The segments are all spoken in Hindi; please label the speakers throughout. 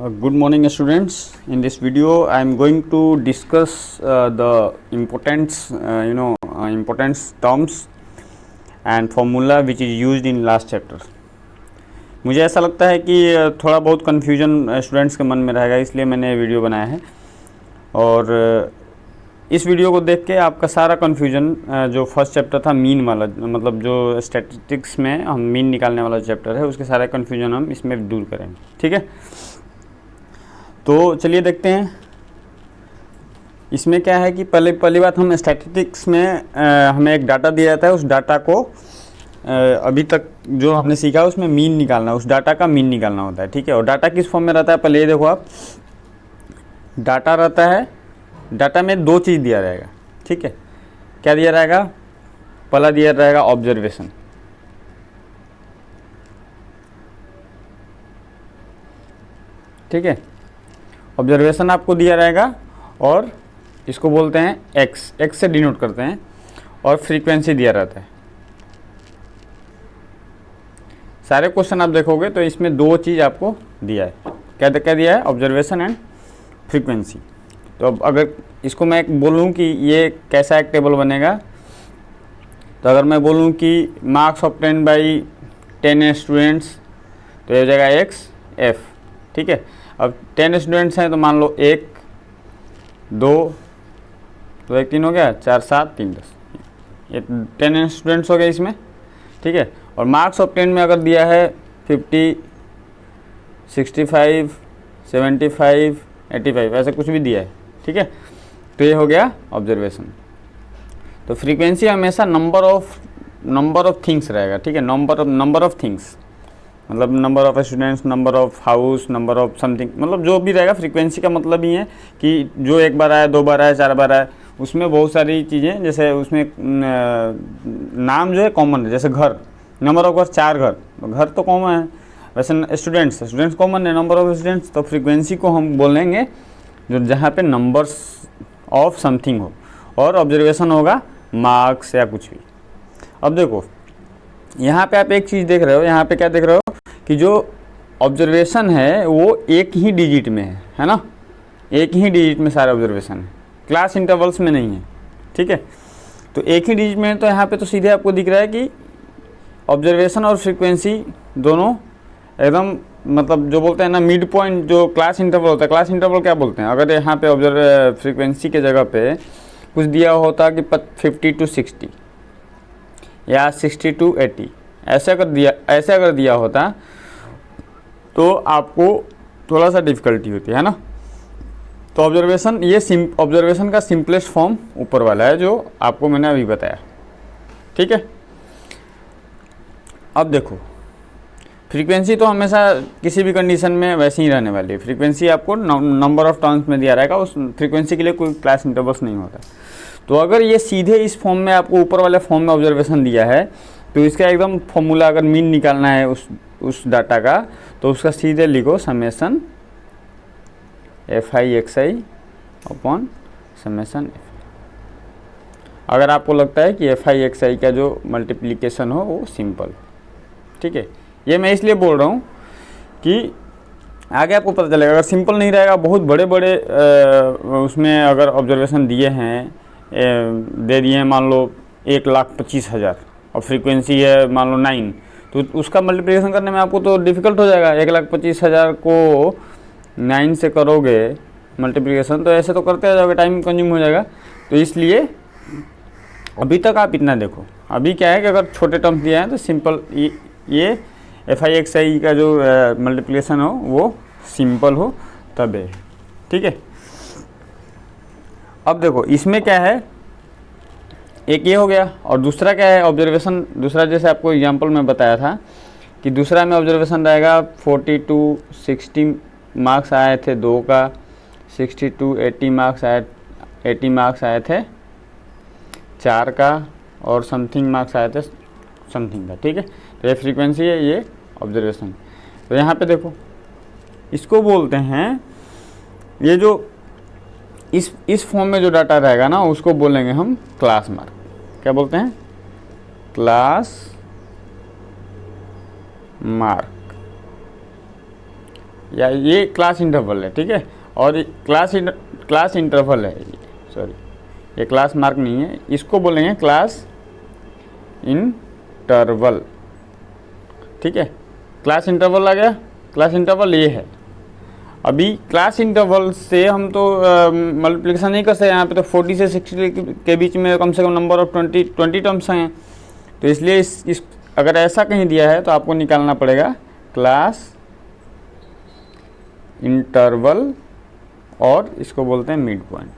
Speaker 1: Good morning students. In this video I am going to discuss the importance terms and formula which is used in last chapter. मुझे ऐसा लगता है कि थोड़ा बहुत कन्फ्यूजन स्टूडेंट्स के मन में रहेगा, इसलिए मैंने वीडियो बनाया है। और इस वीडियो को देख के आपका सारा कन्फ्यूजन जो फर्स्ट चैप्टर था मीन वाला, मतलब जो स्टैटिस्टिक्स में हम मीन निकालने वाला चैप्टर है, उसके सारे कन्फ्यूजन हम इसमें दूर करेंगे। ठीक है, तो चलिए देखते हैं इसमें क्या है कि पहली बात, हम स्टैटिस्टिक्स में हमें एक डाटा दिया जाता है। उस डाटा को अभी तक जो हमने सीखा है उसमें मीन निकालना, उस डाटा का मीन निकालना होता है। ठीक है, और डाटा किस फॉर्म में रहता है, पहले ये देखो आप, डाटा रहता है, डाटा में दो चीज़ दिया रहेगा। ठीक है, क्या दिया रहेगा, पहला दिया रहेगा ऑब्जर्वेशन। ठीक है, ऑब्जर्वेशन आपको दिया रहेगा और इसको बोलते हैं एक्स, एक्स से डिनोट करते हैं, और फ्रीक्वेंसी दिया रहता है। सारे क्वेश्चन आप देखोगे तो इसमें दो चीज़ आपको दिया है, क्या दिया है, ऑब्जर्वेशन एंड फ्रीक्वेंसी। तो अब अगर इसको मैं बोलूं कि ये कैसा एक टेबल बनेगा, तो अगर मैं बोलूं कि मार्क्स ऑब्टेन बाई 10 स्टूडेंट्स, तो ये हो जाएगा एक्स एफ। ठीक है, अब 10 स्टूडेंट्स हैं तो मान लो 1 2 तो 1 3 हो गया, 4 7 3 10, ये 10 स्टूडेंट्स हो गए इसमें। ठीक है, और मार्क्स ऑब्टेन में अगर दिया है 50 65 75 85 ऐसा कुछ भी दिया है। ठीक है, तो ये हो गया ऑब्जर्वेशन। तो फ्रीक्वेंसी हमेशा नंबर ऑफ थिंग्स रहेगा। ठीक है, नंबर ऑफ थिंग्स मतलब number of students, number of house, number of something, मतलब जो भी रहेगा। फ्रीक्वेंसी का मतलब ही है कि जो एक बार आया, 2 बार आया, 4 बार आया, उसमें बहुत सारी चीज़ें, जैसे उसमें नाम जो है कॉमन है, जैसे घर, नंबर ऑफ घर 4 घर तो कॉमन है, वैसे स्टूडेंट्स कॉमन है, नंबर ऑफ स्टूडेंट्स। तो फ्रीक्वेंसी को हम बोलेंगे जो जहाँ पे नंबर्स ऑफ समथिंग हो, और ऑब्जर्वेशन होगा मार्क्स या कुछ भी। अब देखो यहाँ पे आप एक चीज़ देख रहे हो, यहाँ पे क्या देख रहे हो कि जो ऑब्जर्वेशन है वो एक ही डिजिट में है ना, एक ही डिजिट में सारे ऑब्जर्वेशन है, क्लास इंटरवल्स में नहीं है। ठीक है, तो एक ही डिजिट में है, तो यहाँ पे तो सीधे आपको दिख रहा है कि ऑब्जर्वेशन और फ्रीक्वेंसी दोनों एकदम, मतलब जो बोलते हैं ना मिड पॉइंट, जो क्लास इंटरवल होता है, क्लास इंटरवल क्या बोलते हैं, अगर यहाँ पे फ्रीक्वेंसी के जगह पे कुछ दिया होता कि 50 to 60 या 60 to 80, ऐसे अगर दिया होता तो आपको थोड़ा सा डिफ़िकल्टी होती है ना। तो ऑब्जर्वेशन, ये ऑब्जर्वेशन का सिंपलेस्ट फॉर्म ऊपर वाला है जो आपको मैंने अभी बताया। ठीक है, अब देखो फ्रीक्वेंसी तो हमेशा किसी भी कंडीशन में वैसे ही रहने वाली है। फ्रीक्वेंसी आपको नंबर ऑफ टर्म्स में दिया रहेगा, उस फ्रीक्वेंसी के लिए कोई क्लास इंटरवल्स नहीं होता। तो अगर ये सीधे इस फॉर्म में आपको ऊपर वाले फॉर्म में ऑब्जर्वेशन दिया है, तो इसका एकदम फॉर्मूला, अगर मीन निकालना है उस डाटा का, तो उसका सीधे लिखो summation FI/XI upon summation F। अगर आपको लगता है कि FI/XI का जो मल्टीप्लिकेशन हो वो सिंपल। ठीक है, ये मैं इसलिए बोल रहा हूँ कि आगे आपको पता चलेगा। अगर सिंपल नहीं रहेगा, बहुत बड़े उसमें अगर ऑब्जर्वेशन दिए हैं, दे दिए हैं मान लो 1,25,000 और फ्रीक्वेंसी है मान लो 9, तो उसका मल्टीप्लिकेशन करने में आपको तो डिफ़िकल्ट हो जाएगा। 1,25,000 को 9 से करोगे मल्टीप्लिकेशन, तो ऐसे तो करते जाओगे, टाइम कंज्यूम हो जाएगा। तो इसलिए अभी तक आप इतना देखो। अभी क्या है कि अगर छोटे टर्म्स दिए हैं तो सिंपल, ये FI/XI का जो मल्टीप्लिकेशन हो वो सिंपल हो तब है। ठीक है, अब देखो इसमें क्या है, एक ये हो गया, और दूसरा क्या है ऑब्जर्वेशन। दूसरा जैसे आपको एग्जांपल में बताया था कि दूसरा में ऑब्जर्वेशन रहेगा 40 to 60 मार्क्स आए थे 2 का, 60 to 80 मार्क्स आए थे 4 का, और समथिंग मार्क्स आए थे समथिंग का। ठीक है, तो ये फ्रीक्वेंसी है, ये ऑब्जर्वेशन। तो यहाँ पे देखो, इसको बोलते हैं, ये जो इस फॉर्म में जो डाटा रहेगा ना, उसको बोलेंगे हम क्लास मार्क। क्या बोलते हैं, क्लास मार्क। या ये क्लास इंटरवल है, ठीक है, और क्लास इंटरवल है, सॉरी ये क्लास मार्क नहीं है, इसको बोलेंगे क्लास इंटरवल, ठीक है। क्लास इंटरवल आ गया, क्लास इंटरवल ये है। अभी क्लास इंटरवल से हम तो मल्टीप्लिकेशन नहीं कर सकते, यहाँ पे तो 40 से 60 के बीच में कम से कम नंबर ऑफ 20 टर्म्स हैं, तो इसलिए इस अगर ऐसा कहीं दिया है तो आपको निकालना पड़ेगा क्लास इंटरवल, और इसको बोलते हैं मिड पॉइंट,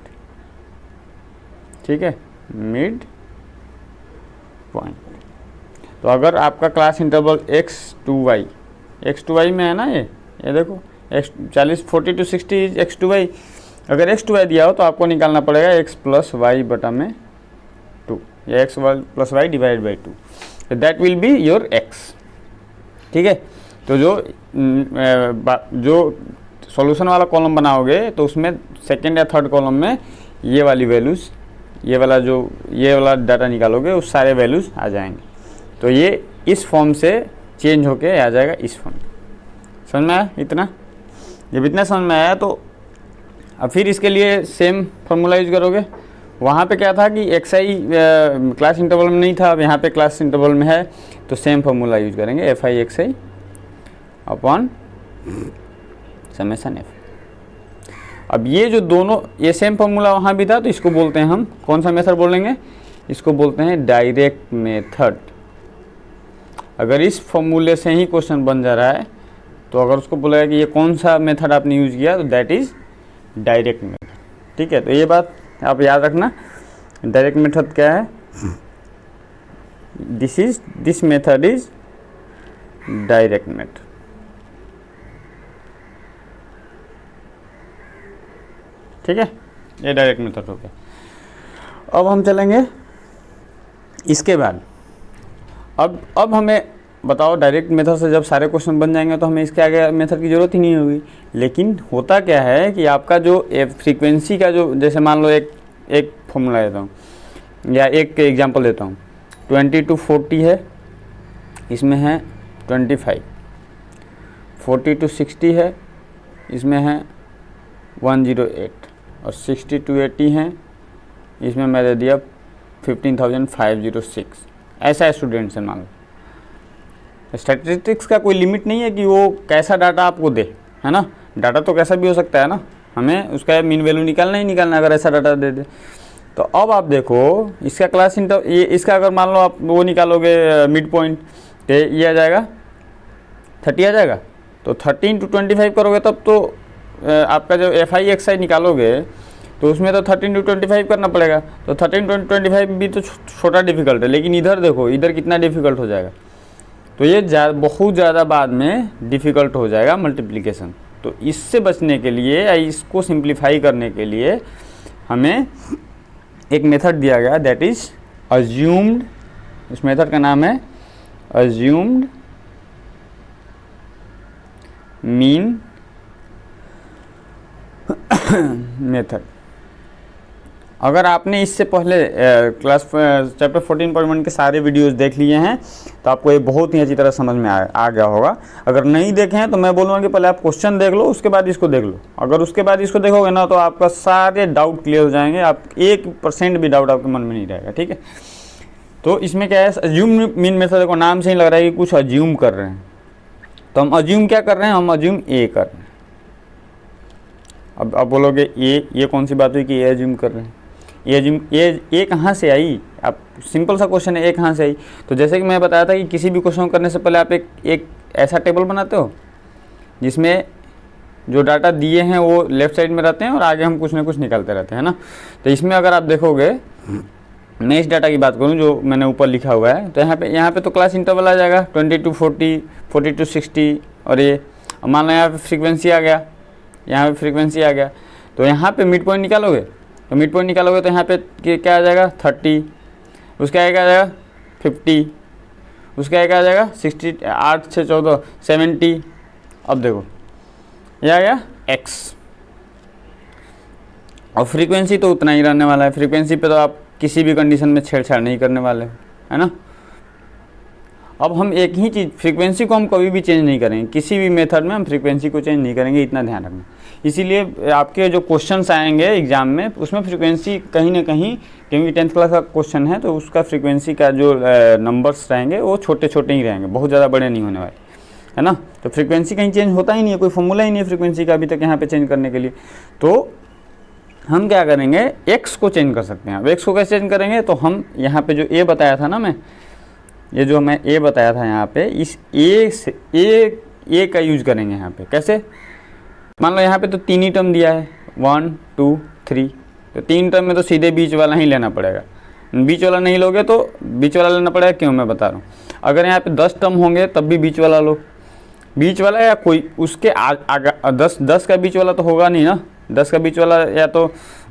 Speaker 1: ठीक है, मिड पॉइंट। तो अगर आपका class interval x to y में है ना, ये देखो x 40 to 60 x to y, अगर x टू वाई दिया हो तो आपको निकालना पड़ेगा x प्लस वाई बटा में 2, या x plus y divide by 2, that will be your x, ठीक है। तो जो सॉल्यूशन वाला कॉलम बनाओगे तो उसमें सेकेंड या थर्ड कॉलम में ये वाली वैल्यूज़, ये वाला डाटा निकालोगे, उस सारे वैल्यूज़ आ जाएंगे। तो ये इस फॉर्म से चेंज होके आ जाएगा इस फॉर्म। समझ में आया इतना? जब इतना समझ में आया तो अब फिर इसके लिए सेम फार्मूला यूज करोगे। वहाँ पे क्या था कि XI क्लास इंटरवल में नहीं था, अब यहाँ पे क्लास इंटरवल में है, तो सेम फार्मूला यूज करेंगे FI XI upon summation F। अब ये जो दोनों, ये सेम फार्मूला वहाँ भी था, तो इसको बोलते हैं हम, कौन सा मेथड बोलेंगे, इसको बोलते हैं डायरेक्ट मेथड। अगर इस फॉर्मूले से ही क्वेश्चन बन जा रहा है तो अगर उसको बोलेगा कि ये कौन सा मेथड आपने यूज़ किया, तो दैट इज़ डायरेक्ट मेथड, ठीक है। तो ये बात आप याद रखना, डायरेक्ट मेथड क्या है, this method is direct method, ठीक है, ये डायरेक्ट मेथड हो गया। अब हम चलेंगे इसके बाद, अब हमें बताओ, डायरेक्ट मेथड से जब सारे क्वेश्चन बन जाएंगे तो हमें इसके आगे मेथड की ज़रूरत ही नहीं होगी। लेकिन होता क्या है कि आपका जो फ्रीक्वेंसी का जो, जैसे मान लो एक फॉर्मूला देता हूँ या एक एग्जांपल देता हूँ, 20 to 40 है, इसमें है 25, 40 to 60 है, इसमें है 108, और 60 to 80 है, इसमें मैं दे दिया 15,506। ऐसा स्टूडेंट्स है, मान लो। स्टैटिस्टिक्स का कोई लिमिट नहीं है कि वो कैसा डाटा आपको दे, है ना, डाटा तो कैसा भी हो सकता है ना, हमें उसका मीन वैल्यू निकालना ही निकालना अगर ऐसा डाटा दे दे। तो अब आप देखो इसका क्लास ये इसका अगर मान लो आप वो निकालोगे मिड पॉइंट, तो ये आ जाएगा 30 आ जाएगा। तो 13 to 25 करोगे तब तो आपका जो FI XI निकालोगे तो उसमें तो 13 to 25 करना पड़ेगा। तो 13 to 25 भी तो छोटा डिफिकल्ट है, लेकिन इधर देखो, इधर कितना डिफिकल्ट हो जाएगा। तो ये बहुत ज़्यादा बाद में डिफ़िकल्ट हो जाएगा मल्टीप्लिकेशन। तो इससे बचने के लिए या इसको सिंप्लीफाई करने के लिए हमें एक मेथड दिया गया, दैट इज़ अज्यूम्ड। उस मेथड का नाम है अज्यूम्ड मीन मेथड। अगर आपने इससे पहले क्लास चैप्टर 14.1 के सारे वीडियोस देख लिए हैं तो आपको ये बहुत ही अच्छी तरह समझ में आ गया होगा। अगर नहीं देखे हैं तो मैं बोलूँगा कि पहले आप क्वेश्चन देख लो, उसके बाद इसको देख लो। अगर उसके बाद इसको देखोगे ना तो आपका सारे डाउट क्लियर हो जाएंगे, आप 1% भी डाउट आपके मन में नहीं रहेगा, ठीक है। तो इसमें क्या है, अज्यूम मीन मेथड को नाम से ही लग रहा है कि कुछ अज्यूम कर रहे हैं। तो हम अज्यूम क्या कर रहे हैं, हम अज्यूम ए कर रहे हैं। अब बोलोगे ये कौन सी बात हुई कि ए अज्यूम कर रहे हैं, ये कहाँ से आई। आप सिंपल सा क्वेश्चन है, ए कहाँ से आई। तो जैसे कि मैं बताया था कि किसी भी क्वेश्चन करने से पहले आप एक ऐसा टेबल बनाते हो जिसमें जो डाटा दिए हैं वो लेफ्ट साइड में रहते हैं और आगे हम कुछ ना कुछ निकालते रहते हैं ना। तो इसमें अगर आप देखोगे, मैं इस डाटा की बात करूं जो मैंने ऊपर लिखा हुआ है, तो यहाँ पे तो क्लास इंटरवल आ जाएगा 20 to 40, 40 to 60, और ये मान लो यहाँ पे फ्रीक्वेंसी आ गया, यहाँ पे फ्रीक्वेंसी आ गया। तो यहाँ पे मिड पॉइंट निकालोगे, तो मिड पॉइंट निकालोगे तो यहाँ पे क्या आ जाएगा 30, उसका एक आ जाएगा 50, उसका एक आ जाएगा 60, 8 से 14 70। अब देखो ये आ गया x, और फ्रीक्वेंसी तो उतना ही रहने वाला है। फ्रीक्वेंसी पे तो आप किसी भी कंडीशन में छेड़छाड़ नहीं करने वाले, है ना। अब हम एक ही चीज़, फ्रीक्वेंसी को हम कभी भी चेंज नहीं करेंगे, किसी भी मेथड में हम फ्रीक्वेंसी को चेंज नहीं करेंगे, इतना ध्यान रखना। इसीलिए आपके जो क्वेश्चंस आएंगे एग्जाम में उसमें फ्रीक्वेंसी कहीं ना कहीं, क्योंकि 10th क्लास का क्वेश्चन है तो उसका फ्रीक्वेंसी का जो नंबर्स रहेंगे वो छोटे छोटे ही रहेंगे, बहुत ज़्यादा बड़े नहीं होने वाले, है ना। तो फ्रीक्वेंसी कहीं चेंज होता ही नहीं है, कोई फॉर्मूला ही नहीं है फ्रीक्वेंसी का अभी तक यहाँ पे चेंज करने के लिए। तो हम क्या करेंगे, एक्स को चेंज कर सकते हैं। अब एक्स को कैसे चेंज करेंगे, तो हम यहाँ पे जो ए बताया था ना, मैं ये जो मैं ए बताया था यहाँ पे, इस ए से ए का यूज करेंगे यहाँ पे। कैसे, मान लो यहाँ पे तो 3 ही टर्म दिया है, 1 2 3, तो 3 टर्म में तो सीधे बीच वाला ही लेना पड़ेगा। बीच वाला नहीं लोगे तो बीच वाला लेना पड़ेगा, क्यों मैं बता रहा हूँ। अगर यहाँ पे 10 टर्म होंगे तब भी बीच वाला लो, बीच वाला या कोई उसके आगे 10 का बीच वाला तो होगा नहीं ना, 10 का बीच वाला या तो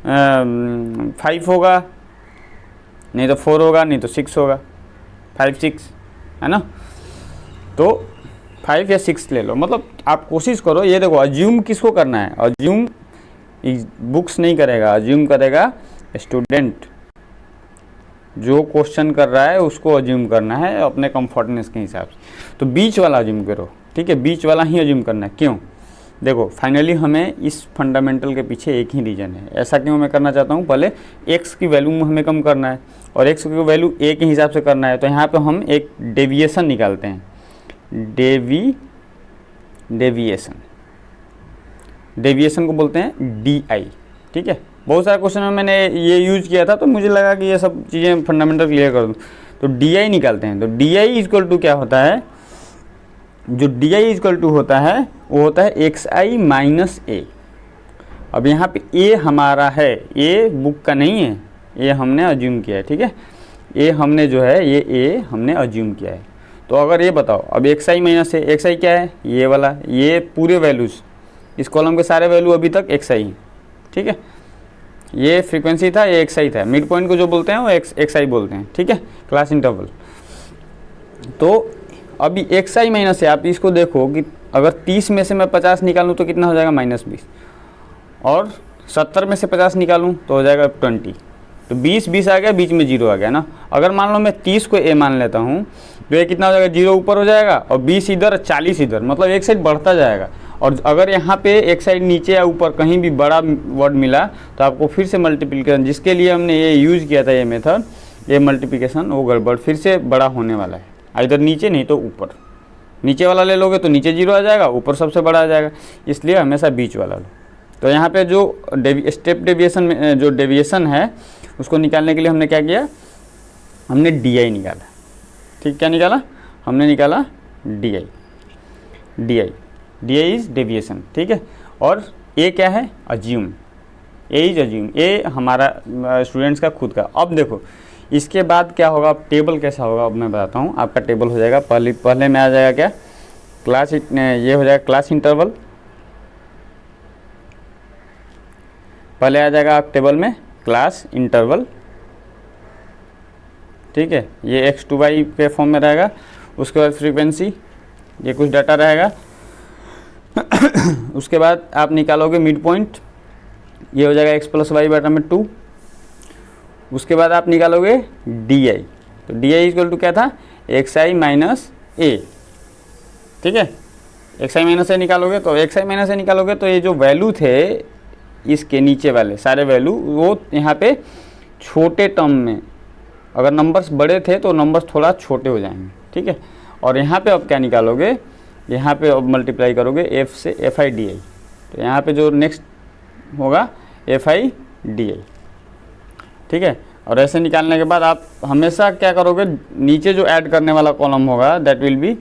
Speaker 1: 5 होगा, नहीं तो 4 होगा, नहीं तो 6 होगा, 5 6, है ना। तो 5 या 6 ले लो, मतलब आप कोशिश करो। ये देखो, अज्यूम किसको करना है, अज्यूम बुक्स नहीं करेगा, अज्यूम करेगा स्टूडेंट। जो क्वेश्चन कर रहा है उसको अज्यूम करना है अपने कंफर्टनेस के हिसाब से। तो बीच वाला अज्यूम करो, ठीक है, बीच वाला ही अज्यूम करना है। क्यों, देखो फाइनली हमें इस फंडामेंटल के पीछे एक ही रीजन है। ऐसा क्यों मैं करना चाहता हूँ, पहले एक्स की वैल्यू हमें कम करना है और एक्स की वैल्यू ए के हिसाब से करना है। तो यहाँ पे हम एक डेविएशन निकालते हैं, डेविएशन को बोलते हैं डी आई, ठीक है। बहुत सारे क्वेश्चन में मैंने ये यूज किया था, तो मुझे लगा कि ये सब चीज़ें फंडामेंटल क्लियर कर दूँ। तो डी आई निकालते हैं। तो डी आई इक्वल टू क्या होता है, जो डी आई इक्वल टू होता है वो होता है एक्स आई माइनस ए। अब यहाँ पे ए हमारा है, ए बुक का नहीं है, ये हमने अज्यूम किया है, ठीक है। ए हमने जो है ये ए हमने अज्यूम किया है। तो अगर ये बताओ, अब x I minus A, x आई क्या है, ये वाला, ये पूरे वैल्यूज़, इस कॉलम के सारे वैल्यू अभी तक एक्स आई, ठीक है। ये फ्रीक्वेंसी था, ये एक्स आई था, मिड पॉइंट को जो बोलते हैं वो एक्स आई बोलते हैं, ठीक है, क्लास इंटरवल। तो अभी एक्स आई माइनस है, आप इसको देखो कि अगर 30 में से मैं 50 निकालूँ तो कितना हो जाएगा, -20, और 70 में से 50 निकालूँ तो हो जाएगा 20। तो 20 आ गया, बीच में 0 आ गया ना। अगर मान लो मैं 30 को ए मान लेता हूँ तो ये कितना हो जाएगा, 0 ऊपर हो जाएगा और 20 इधर, 40 इधर, मतलब एक साइड बढ़ता जाएगा। और अगर यहाँ पे एक साइड नीचे या ऊपर कहीं भी बड़ा वर्ड मिला तो आपको फिर से मल्टीप्लिकेशन, जिसके लिए हमने ये यूज़ किया था ये मेथड, ये मल्टीप्लिकेशन वो गड़बड़ फिर से बड़ा होने वाला है, इधर नीचे नहीं तो ऊपर। नीचे वाला ले लोगे तो नीचे 0 आ जाएगा, ऊपर सबसे बड़ा आ जाएगा, इसलिए हमेशा बीच वाला लो। तो यहाँ पे जो स्टेप डेविएशन में जो डेविएशन है उसको निकालने के लिए हमने क्या किया, हमने डी आई निकाला, ठीक, क्या निकाला हमने, निकाला डी आई इज डेविएशन, ठीक है। और ए क्या है, अज्यूम, ए इज अज्यूम, ए हमारा स्टूडेंट्स का खुद का। अब देखो इसके बाद क्या होगा, अब टेबल कैसा होगा, अब मैं बताता हूँ। आपका टेबल हो जाएगा, पहले में आ जाएगा क्या, क्लास, ये हो जाएगा क्लास इंटरवल, पहले आ जाएगा आप टेबल में क्लास इंटरवल, ठीक है, ये x2y के फॉर्म में रहेगा। उसके बाद फ्रीक्वेंसी, ये कुछ डाटा रहेगा। उसके बाद आप निकालोगे मिड पॉइंट, ये हो जाएगा x + y/2। उसके बाद आप निकालोगे डी आई, तो डी आई इक्वल टू क्या था, एक्स आई माइनस ए, ठीक है। एक्स आई माइनस ए निकालोगे तो तो ये जो वैल्यू थे इसके नीचे वाले सारे वैल्यू, वो यहाँ पे छोटे टर्म में, अगर नंबर्स बड़े थे तो नंबर्स थोड़ा छोटे हो जाएंगे, ठीक है। और यहाँ पे अब क्या निकालोगे, यहाँ पे अब मल्टीप्लाई करोगे एफ से एफ आई डी आई, तो यहाँ पे जो नेक्स्ट होगा एफ आई डी आई, ठीक है। और ऐसे निकालने के बाद आप हमेशा क्या करोगे, नीचे जो ऐड करने वाला कॉलम होगा that will B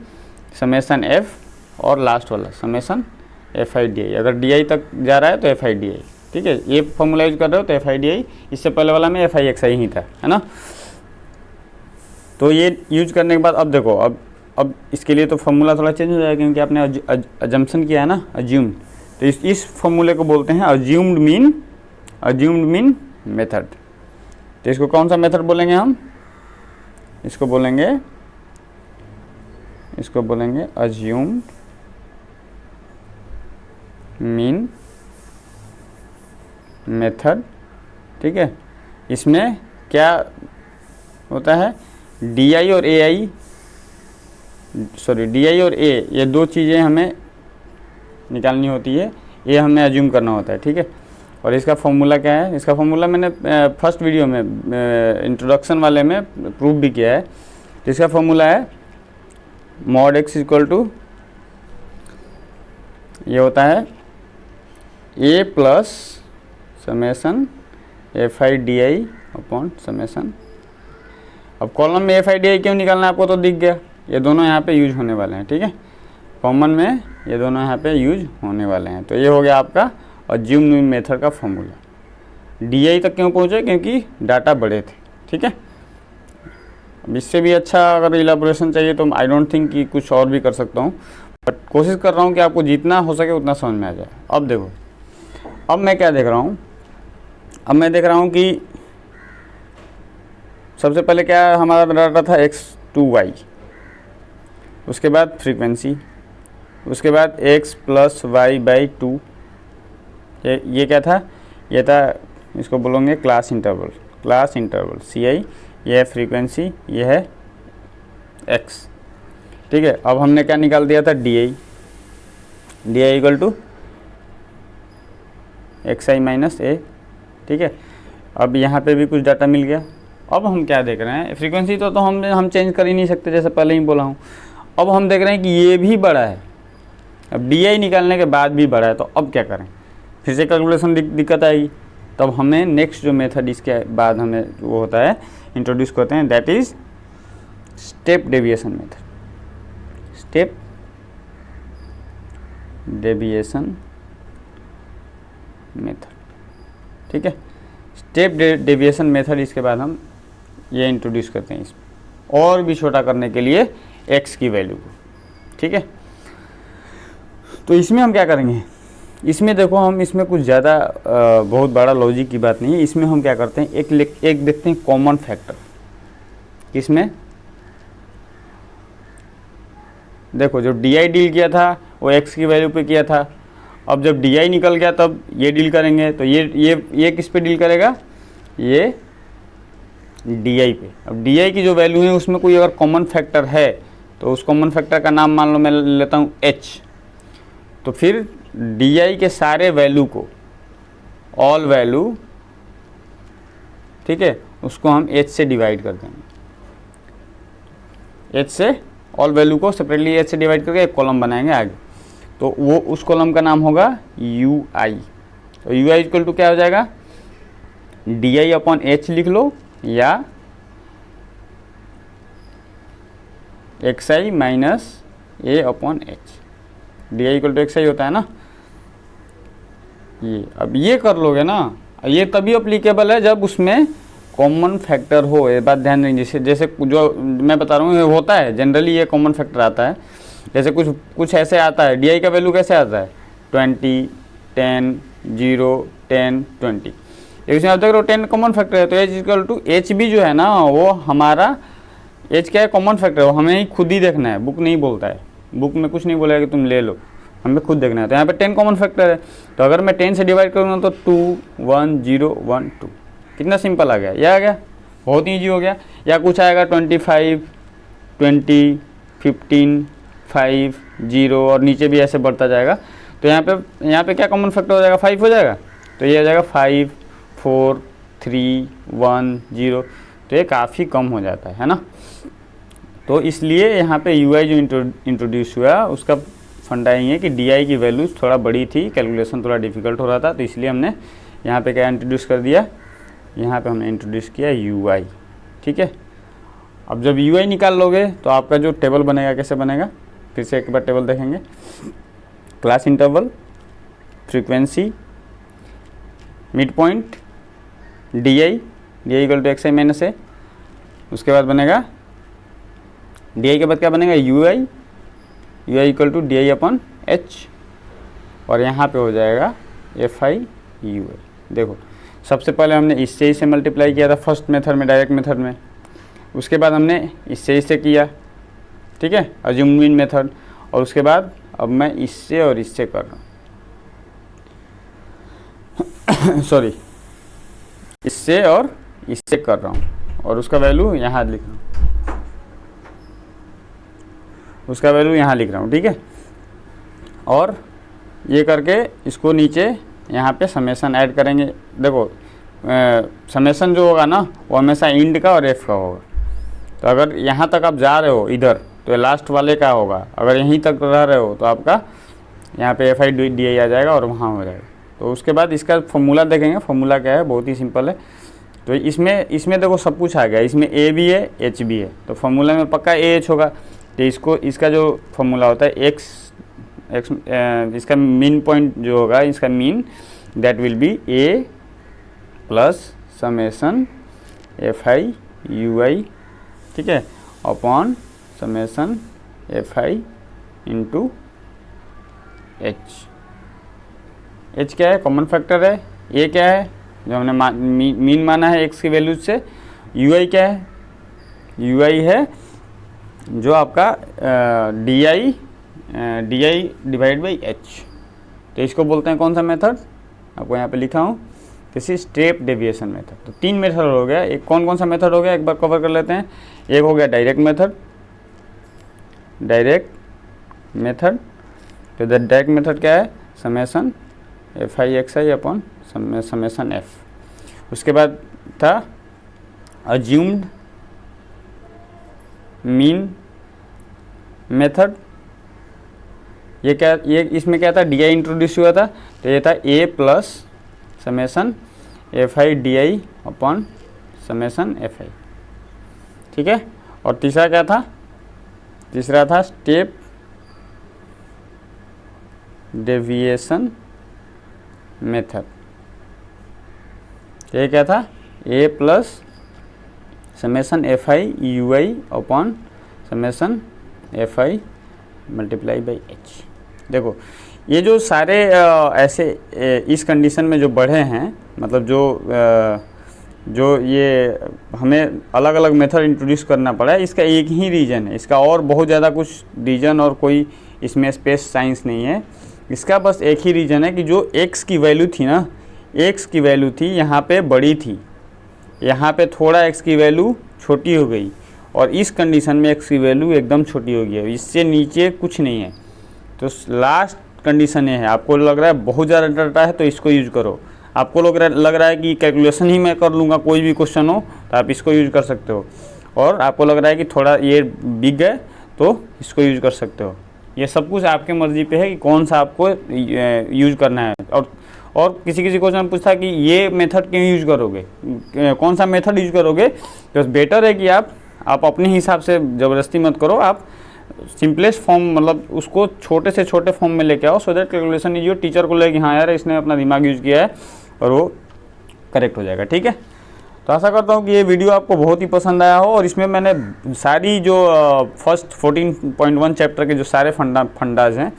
Speaker 1: summation F, और लास्ट वाला समेसन एफ आई डी आई। अगर डी आई तक जा रहा है तो एफ आई डी आई, ठीक है। ये फॉर्मूला यूज कर रहे हो तो एफ आई डी आई, इससे पहले वाला में एफ आई एक्स आई ही था, है ना। तो ये यूज करने के बाद अब देखो, अब इसके लिए तो फॉर्मूला थोड़ा चेंज हो जाएगा, क्योंकि आपने अजम्पशन किया है ना, अज्यूम। तो इस फॉर्मूले को बोलते हैं अज्यूम्ड मीन मेथड। तो इसको कौन सा मेथड बोलेंगे हम, इसको बोलेंगे अज्यूम्ड मीन मेथड, ठीक है। इसमें क्या होता है, डी आई और ए आई सॉरी डी आई और ए, ये दो चीज़ें हमें निकालनी होती है, ये हमें एज्यूम करना होता है, ठीक है। और इसका फॉर्मूला क्या है, इसका फॉर्मूला मैंने फर्स्ट वीडियो में इंट्रोडक्शन वाले में प्रूव भी किया है। तो इसका फॉर्मूला है मॉड एक्स इक्वल टू, ये होता है A plus summation F I D I upon summation. अब कॉलम में एफ आई डी आई क्यों निकालना है आपको तो दिख गया, ये दोनों यहाँ पे यूज होने वाले हैं, ठीक है। कॉमन में ये दोनों यहाँ पे यूज होने वाले हैं। तो ये हो गया आपका अज्यूम मेथड का फॉर्मूला। डी आई तक क्यों पहुँचे, क्योंकि डाटा बड़े थे, ठीक है। अब इससे भी अच्छा अगर इलाबोरेशन चाहिए तो आई डोंट थिंक कि कुछ और भी कर सकता हूँ, बट कोशिश कर रहा हूँ कि आपको जितना हो सके उतना समझ में आ जाए। अब देखो, अब मैं क्या देख रहा हूँ, अब मैं देख रहा हूँ कि सबसे पहले क्या हमारा डाटा था x टू y, उसके बाद फ्रीक्वेंसी, उसके बाद x plus y by two, ये क्या था, ये था, इसको बोलेंगे class interval, class interval C I, ये है फ्रीक्वेंसी, ये है x, ठीक है। अब हमने क्या निकाल दिया था, D I equal to X I minus A, ठीक है। अब यहाँ पे भी कुछ डाटा मिल गया। अब हम क्या देख रहे हैं, फ्रीक्वेंसी तो हम चेंज कर ही नहीं सकते, जैसे पहले ही बोला हूँ। अब हम देख रहे हैं कि ये भी बड़ा है, अब डी आई निकालने के बाद भी बड़ा है, तो अब क्या करें, फिर से कैलकुलेशन दिक्कत आएगी। तब हमें नेक्स्ट जो मेथड इसके बाद हमें वो होता है इंट्रोड्यूस करते हैं, that is step deviation method. Step deviation method, ठीक है। स्टेप डेविएशन मेथड इसके बाद हम ये इंट्रोड्यूस करते हैं इसमें, और भी छोटा करने के लिए x की वैल्यू को, ठीक है। तो इसमें हम क्या करेंगे, इसमें देखो हम इसमें कुछ ज़्यादा बहुत बड़ा लॉजिक की बात नहीं है। इसमें हम क्या करते हैं, एक देखते हैं कॉमन फैक्टर। किसमें, देखो जो डी आई डील किया था वो x की वैल्यू पे किया था। अब जब डी आई निकल गया तब ये डील करेंगे, तो ये किस पे डील करेगा, ये डी आई पे। अब डी आई की जो वैल्यू है उसमें कोई अगर कॉमन फैक्टर है तो उस कॉमन फैक्टर का नाम मान लो मैं लेता हूँ h, तो फिर डी आई के सारे वैल्यू को, ऑल वैल्यू, ठीक है, उसको हम h से डिवाइड कर देंगे। h से ऑल वैल्यू को सेपरेटली h से डिवाइड करके एक कॉलम बनाएंगे आगे, तो वो उस कॉलम का नाम होगा यू आई। तो यू आई इक्वल टू क्या हो जाएगा, डी आई अपॉन एच लिख लो, या X I minus A upon H. D I equal to X I होता है ना, ये अब ये कर लोगे ना, ये तभी अप्लीकेबल है जब उसमें कॉमन फैक्टर हो। ये बात ध्यान देंगे, जैसे जो मैं बता रहा हूँ ये होता है जनरली, ये कॉमन फैक्टर आता है। जैसे कुछ ऐसे आता है, डी आई का वैल्यू कैसे आता है, 20, 10, 0, 10, 20, इसमें आप देख रहे हो 10 कॉमन फैक्टर है। तो एच इक्वल टू एच भी जो है ना, वो हमारा एच क्या है, कॉमन फैक्टर है, वो हमें ही खुद ही देखना है, बुक नहीं बोलता है, बुक में कुछ नहीं बोलेगा कि तुम ले लो, हमें खुद देखना है। तो यहाँ पे 10 कॉमन फैक्टर है, तो अगर मैं 10 से डिवाइड करूँगा तो 2, 1, 0, 1, 2, कितना सिंपल आ गया, यह आ गया, बहुत ईजी हो गया। या कुछ आएगा 25, 20, 15, 5, 0 और नीचे भी ऐसे बढ़ता जाएगा। तो यहाँ पे क्या कॉमन फैक्टर हो जाएगा, 5 हो जाएगा। तो ये हो जाएगा 5, 4, 3, 1, 0, तो ये काफ़ी कम हो जाता है ना। तो इसलिए यहाँ पे यू आई जो इंट्रोड्यूस हुआ उसका फंडा ही है कि डी आई की वैल्यूज़ थोड़ा बड़ी थी, कैलकुलेशन थोड़ा डिफिकल्ट हो रहा था, तो इसलिए हमने यहाँ पे क्या इंट्रोड्यूस कर दिया, यहाँ पे हमने इंट्रोड्यूस किया यू आई, ठीक है। अब जब यू आई निकाल लोगे तो आपका जो टेबल बनेगा कैसे बनेगा, फिर से एक बार टेबल देखेंगे, class interval, frequency, mid point, D I equal to X I minus A, उसके बाद बनेगा डी आई के बाद क्या बनेगा, U I equal to D I upon H, और यहाँ पे हो जाएगा एफ आई यू आई। देखो सबसे पहले हमने इससे इसे मल्टीप्लाई किया था फर्स्ट मेथड में, डायरेक्ट मेथड में, उसके बाद हमने इससे इसे किया, ठीक है, अज्यूम्ड मेथड, और उसके बाद अब मैं इससे और इससे कर रहा हूँ सॉरी, इससे और इससे कर रहा हूँ, और उसका वैल्यू यहाँ लिख रहा हूँ। उसका वैल्यू यहाँ लिख रहा हूँ, ठीक है। और ये करके इसको नीचे यहाँ पे समेसन ऐड करेंगे। देखो समेसन जो होगा ना वो हमेशा इंड का और एफ का होगा। तो अगर यहाँ तक आप जा रहे हो इधर तो लास्ट वाले का होगा, अगर यहीं तक रह रहे हो तो आपका यहाँ पे एफ आई डी आई आ जाएगा और वहाँ हो जाएगा। तो उसके बाद इसका फॉर्मूला देखेंगे, फॉर्मूला क्या है, बहुत ही सिंपल है। तो इसमें देखो सब कुछ आ गया, इसमें ए भी है एच भी है, तो फॉर्मूला में पक्का ए एच होगा। तो इसका जो फॉर्मूला होता है एक्स इसका मीन पॉइंट जो होगा, इसका mean that will be A plus summation F I U I, ठीक है, upon summation F I into H. H क्या है, कॉमन फैक्टर है। ए क्या है, जो हमने मीन माना है एक्स की वैल्यू से। यू आई क्या है, यू आई है जो आपका D I divide by H. तो इसको बोलते हैं कौन सा मेथड, आपको यहाँ पे लिखा हूँ, किसी स्टेप डेविएशन मेथड। तो 3 मेथड हो गया। एक कौन सा मेथड हो गया, एक बार कवर कर लेते हैं। एक हो गया डायरेक्ट मेथड, तो डायरेक्ट मेथड क्या है, समेसन एफ आई एक्स आई अपॉन समेसन एफ। उसके बाद था अज्यूम्ड मीन मेथड। ये इसमें क्या था, डी आई इंट्रोड्यूस हुआ था, तो ये था A plus summation F I D I upon summation F I, ठीक है। और तीसरा क्या था, तीसरा था स्टेप डेविएशन मेथड। ये क्या था, A plus summation F I U I upon summation F I multiply by H. देखो ये जो सारे ऐसे इस कंडीशन में जो बढ़े हैं, मतलब जो ये हमें अलग अलग मेथड इंट्रोड्यूस करना पड़ा है, इसका एक ही रीज़न है। इसका और बहुत ज़्यादा कुछ रीज़न और कोई इसमें स्पेस साइंस नहीं है। इसका बस एक ही रीज़न है कि जो x की वैल्यू थी ना, x की वैल्यू थी यहाँ पे बड़ी थी, यहाँ पे थोड़ा x की वैल्यू छोटी हो गई, और इस कंडीशन में x की वैल्यू एकदम छोटी हो गई है, इससे नीचे कुछ नहीं है। तो लास्ट कंडीशन ये है, आपको लग रहा है बहुत ज़्यादा डाटा है तो इसको यूज करो, आपको लग रहा है कि कैलकुलेशन ही मैं कर लूँगा, कोई भी क्वेश्चन हो तो आप इसको यूज कर सकते हो, और आपको लग रहा है कि थोड़ा ये बिग है तो इसको यूज कर सकते हो। ये सब कुछ आपके मर्ज़ी पे है कि कौन सा आपको यूज करना है। और किसी क्वेश्चन पूछता है कि ये मेथड क्यों यूज करोगे, कौन सा मेथड यूज करोगे, तो बेटर है कि आप अपने हिसाब से ज़बरदस्ती मत करो, आप सिंपलेस्ट फॉर्म, मतलब उसको छोटे से छोटे फॉर्म में लेके आओ, so that calculation is, teacher को लगे कि हाँ यार इसने अपना दिमाग यूज़ किया है और वो करेक्ट हो जाएगा, ठीक है। तो आशा करता हूँ कि ये वीडियो आपको बहुत ही पसंद आया हो, और इसमें मैंने सारी जो फर्स्ट 14.1 चैप्टर के जो सारे फंडाज हैं,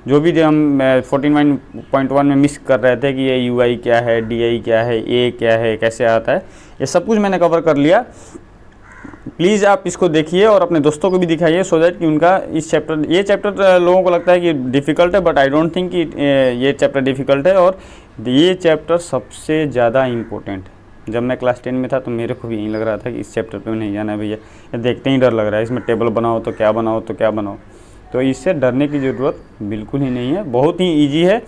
Speaker 1: जो भी हम 14.1 में मिस कर रहे थे कि ये यू आई क्या है, डी आई क्या है, ए क्या है, कैसे आता है, ये सब कुछ मैंने कवर कर लिया। प्लीज़ आप इसको देखिए और अपने दोस्तों को भी दिखाइए, सो दैट कि उनका ये चैप्टर लोगों को लगता है कि डिफ़िकल्ट है, बट आई डोंट थिंक कि ये चैप्टर डिफ़िकल्ट है, और ये चैप्टर सबसे ज़्यादा इम्पोर्टेंट है। जब मैं क्लास 10 में था तो मेरे को भी यही लग रहा था कि इस चैप्टर पे नहीं जाना है भैया, ये देखते ही डर लग रहा है, इसमें टेबल बनाओ तो क्या बनाओ तो क्या बनाओ। तो इससे डरने की ज़रूरत बिल्कुल ही नहीं है, बहुत ही ईजी है।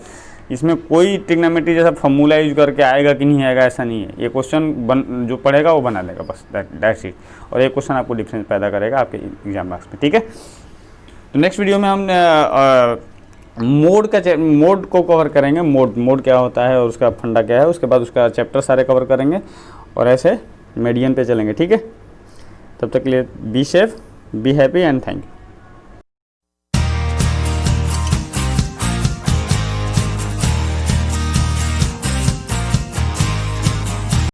Speaker 1: इसमें कोई ट्रिग्नोमेट्री जैसा फॉर्मूला यूज करके आएगा कि नहीं आएगा ऐसा नहीं है, ये क्वेश्चन जो पढ़ेगा वो बना लेगा बस, दैट्स इट। और ये क्वेश्चन आपको डिफरेंस पैदा करेगा आपके एग्जाम मार्क्स में, ठीक है। तो नेक्स्ट वीडियो में हम मोड को कवर करेंगे, मोड क्या होता है और उसका फंडा क्या है, उसके बाद उसका चैप्टर सारे कवर करेंगे, और ऐसे मीडियन पे चलेंगे, ठीक है। तब तक के लिए be safe, be happy and thank you.